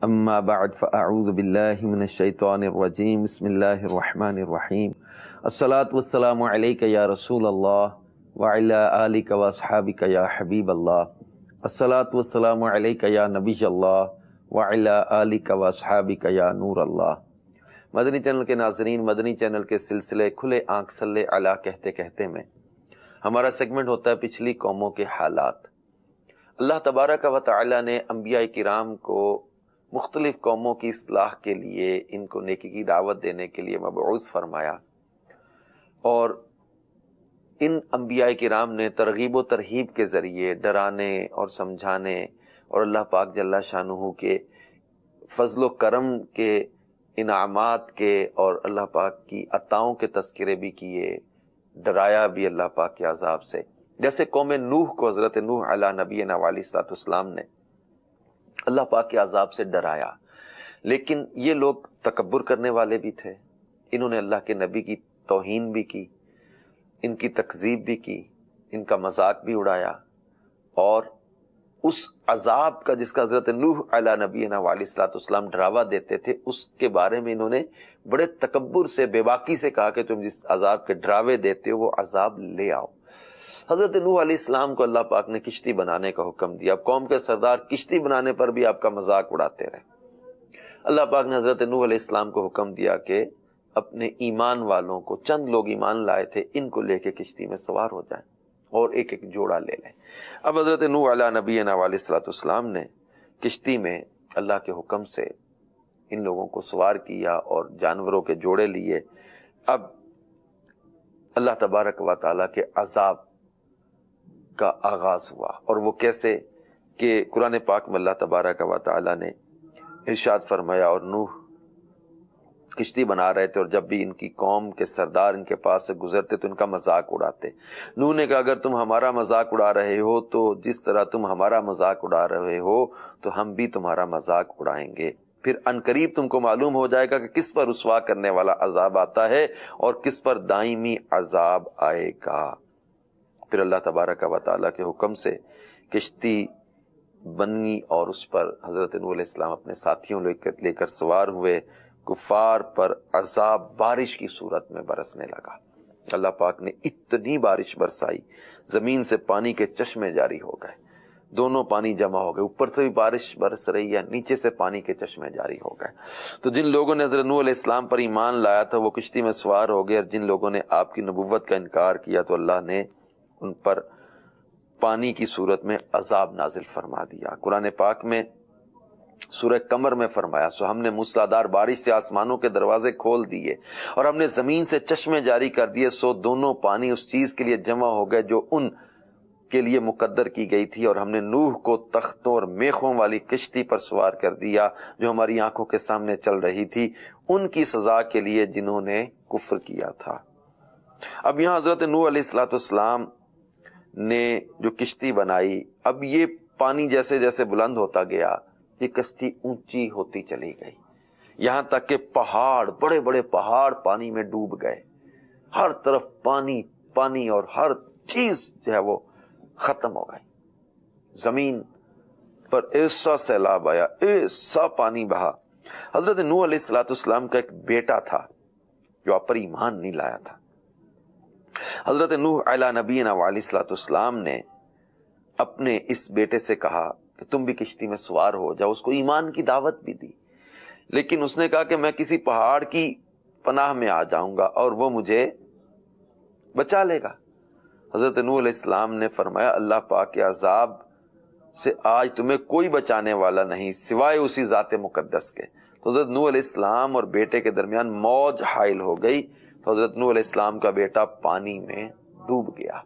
اما بعد فاعوذ باللہ من الشیطان الرجیم بسم اللہ الرحمن الرحیم الصلاۃ والسلام علیک یا رسول اللہ وعلی آلک واصحابک یا حبیب اللہ الصلاۃ والسلام علیک یا نبی اللہ وعلی آلک واصحابک یا نور اللہ۔ مدنی چینل کے ناظرین، مدنی چینل کے سلسلے کھلے آنکھ صلی علی کہتے کہتے میں ہمارا سیگمنٹ ہوتا ہے پچھلی قوموں کے حالات۔ اللہ تبارک و تعالی نے انبیاء کرام کو مختلف قوموں کی اصلاح کے لیے، ان کو نیکی کی دعوت دینے کے لیے مبعوث فرمایا، اور ان انبیاء کرام نے ترغیب و ترہیب کے ذریعے ڈرانے اور سمجھانے اور اللہ پاک جل شانہ کے فضل و کرم کے انعامات کے اور اللہ پاک کی عطاؤں کے تذکرے بھی کیے، ڈرایا بھی اللہ پاک کے عذاب سے۔ جیسے قوم نوح کو حضرت نوح علیہ نبینا علیہ الصلوۃ والسلام نے اللہ پاک کے عذاب سے ڈرایا، لیکن یہ لوگ تکبر کرنے والے بھی تھے، انہوں نے اللہ کے نبی کی توہین بھی کی، ان کی تکذیب بھی کی، ان کا مذاق بھی اڑایا، اور اس عذاب کا جس کا حضرت نوح علیہ نبینا علیہ الصلوۃ والسلام ڈراوا دیتے تھے، اس کے بارے میں انہوں نے بڑے تکبر سے، بے باکی سے کہا کہ تم جس عذاب کے ڈراوے دیتے ہو وہ عذاب لے آؤ۔ حضرت نوح علیہ السلام کو اللہ پاک نے کشتی بنانے کا حکم دیا، قوم کے سردار کشتی بنانے پر بھی آپ کا مذاق اڑاتے رہے۔ اللہ پاک نے حضرت نوح علیہ السلام کو حکم دیا کہ اپنے ایمان والوں کو، چند لوگ ایمان لائے تھے، ان کو لے کے کشتی میں سوار ہو جائیں اور ایک ایک جوڑا لے لیں۔ اب حضرت نوح علیہ نبینا علیہ الصلوۃ والسلام نے کشتی میں اللہ کے حکم سے ان لوگوں کو سوار کیا اور جانوروں کے جوڑے لیے۔ اب اللہ تبارک و تعالیٰ کے عذاب کا آغاز ہوا، اور وہ کیسے کہ قرآن پاک میں اللہ تبارک و تعالیٰ نے ارشاد فرمایا، اور نوح کشتی بنا رہے تھے اور جب بھی ان کی قوم کے سردار ان کے پاس سے گزرتے تو ان کا مذاق اڑاتے۔ نوح نے کہا اگر تم ہمارا مذاق اڑا رہے ہو تو جس طرح تم ہمارا مذاق اڑا رہے ہو تو ہم بھی تمہارا مذاق اڑائیں گے، پھر عنقریب تم کو معلوم ہو جائے گا کہ کس پر رسوا کرنے والا عذاب آتا ہے اور کس پر دائمی عذاب آئے گا۔ پھر اللہ تبارک و تعالیٰ کے حکم سے کشتی بنی اور اس پر حضرت نوح علیہ السلام اپنے ساتھیوں لے کر سوار ہوئے۔ کفار پر عذاب بارش کی صورت میں برسنے لگا۔ اللہ پاک نے اتنی بارش برسائی، زمین سے پانی کے چشمے جاری ہو گئے، دونوں پانی جمع ہو گئے، اوپر سے بھی بارش برس رہی ہے، نیچے سے پانی کے چشمے جاری ہو گئے۔ تو جن لوگوں نے حضرت نوح علیہ السلام پر ایمان لایا تھا وہ کشتی میں سوار ہو گئے، اور جن لوگوں نے آپ کی نبوت کا انکار کیا تو اللہ نے ان پر پانی کی صورت میں عذاب نازل فرما دیا۔ قرآن پاک میں سورہ قمر میں فرمایا، سو ہم نے موسلادھار بارش سے آسمانوں کے دروازے کھول دیے اور ہم نے زمین سے چشمے جاری کر دیے، سو دونوں پانی اس چیز کے لیے جمع ہو گئے جو ان کے لیے مقدر کی گئی تھی، اور ہم نے نوح کو تختوں اور میخوں والی کشتی پر سوار کر دیا جو ہماری آنکھوں کے سامنے چل رہی تھی، ان کی سزا کے لیے جنہوں نے کفر کیا تھا۔ اب یہاں حضرت نوح علیہ الصلوۃ والسلام نے جو کشتی بنائی، اب یہ پانی جیسے جیسے بلند ہوتا گیا یہ کشتی اونچی ہوتی چلی گئی، یہاں تک کہ پہاڑ، بڑے بڑے پہاڑ پانی میں ڈوب گئے، ہر طرف پانی پانی اور ہر چیز جو ہے وہ ختم ہو گئی۔ زمین پر ایسا سیلاب آیا، ایسا پانی بہا۔ حضرت نوح علیہ الصلوۃ والسلام کا ایک بیٹا تھا جو آپ پر ایمان نہیں لایا تھا۔ حضرت نوح علیہ نبینا علیہ الصلوۃ والسلام نے اپنے اس بیٹے سے کہا کہ تم بھی کشتی میں سوار ہو جاؤ، اس کو ایمان کی دعوت بھی دی، لیکن اس نے کہا کہ میں کسی پہاڑ کی پناہ میں آ جاؤں گا اور وہ مجھے بچا لے گا۔ حضرت نوح علیہ السلام نے فرمایا اللہ پاک کے عذاب سے آج تمہیں کوئی بچانے والا نہیں سوائے اسی ذات مقدس کے۔ تو حضرت نوح علیہ السلام اور بیٹے کے درمیان موج حائل ہو گئی، تو حضرت نوح علیہ السلام کا بیٹا پانی میں ڈوب گیا۔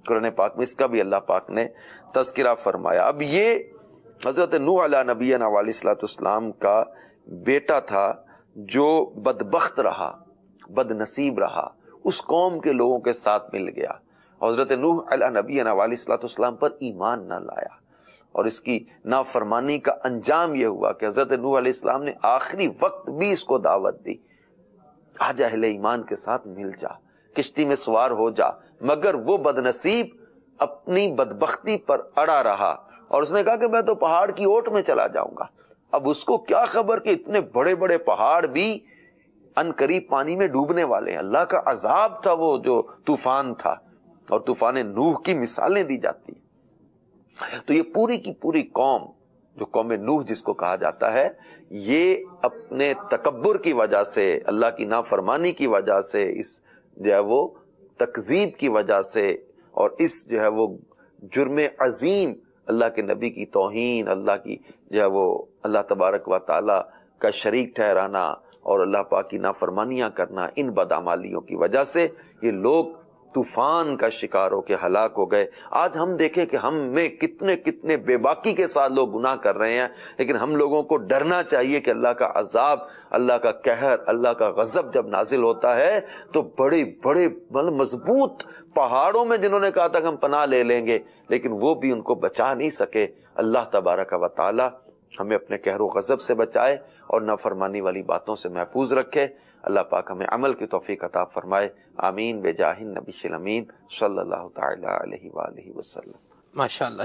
قرآن پاک میں اس کا بھی اللہ پاک نے تذکرہ فرمایا۔ اب یہ حضرت نوح علیہ نبینا علیہ الصلوۃ والسلام کا بیٹا تھا جو بدبخت رہا، بد نصیب رہا، اس قوم کے لوگوں کے ساتھ مل گیا، حضرت نوح علیہ نبینا علیہ الصلوۃ والسلام پر ایمان نہ لایا، اور اس کی نافرمانی کا انجام یہ ہوا کہ حضرت نوح علیہ السلام نے آخری وقت بھی اس کو دعوت دی، آجا اہل ایمان کے ساتھ مل جا، کشتی میں سوار ہو جا، مگر وہ بد نصیب اپنی بدبختی پر اڑا رہا اور اس نے کہا کہ میں تو پہاڑ کی اوٹ میں چلا جاؤں گا، اب اس کو کیا خبر کہ اتنے بڑے بڑے پہاڑ بھی ان قریب پانی میں ڈوبنے والے ہیں. اللہ کا عذاب تھا وہ جو طوفان تھا، اور طوفان نوح کی مثالیں دی جاتی ہیں. تو یہ پوری کی پوری قوم، جو قوم نوح جس کو کہا جاتا ہے، یہ اپنے تکبر کی وجہ سے، اللہ کی نافرمانی کی وجہ سے، اس جو ہے وہ تکذیب کی وجہ سے، اور اس جو ہے وہ جرم عظیم، اللہ کے نبی کی توہین، اللہ کی جو ہے وہ اللہ تبارک و تعالی کا شریک ٹھہرانا اور اللہ پاک کی نافرمانیاں کرنا، ان بدعمالیوں کی وجہ سے یہ لوگ طوفان کا شکار ہو کے ہلاک ہو گئے. آج ہم دیکھیں کہ ہم میں کتنے کتنے بے باکی کے ساتھ لوگ گناہ کر رہے ہیں، لیکن ہم لوگوں کو ڈرنا چاہیے کہ اللہ کا عذاب، اللہ کا قہر، اللہ کا غضب جب نازل ہوتا ہے تو بڑے بڑے مضبوط پہاڑوں میں جنہوں نے کہا تھا کہ ہم پناہ لے لیں گے، لیکن وہ بھی ان کو بچا نہیں سکے. اللہ تبارک و تعالی ہمیں اپنے قہر و غضب سے بچائے اور نافرمانی والی باتوں سے محفوظ رکھے. اللہ پاک ہمیں عمل کی توفیق عطا فرمائے. آمین بجاہ النبی الامین صلی اللہ تعالی علیہ وآلہ وسلم. ماشاء اللہ.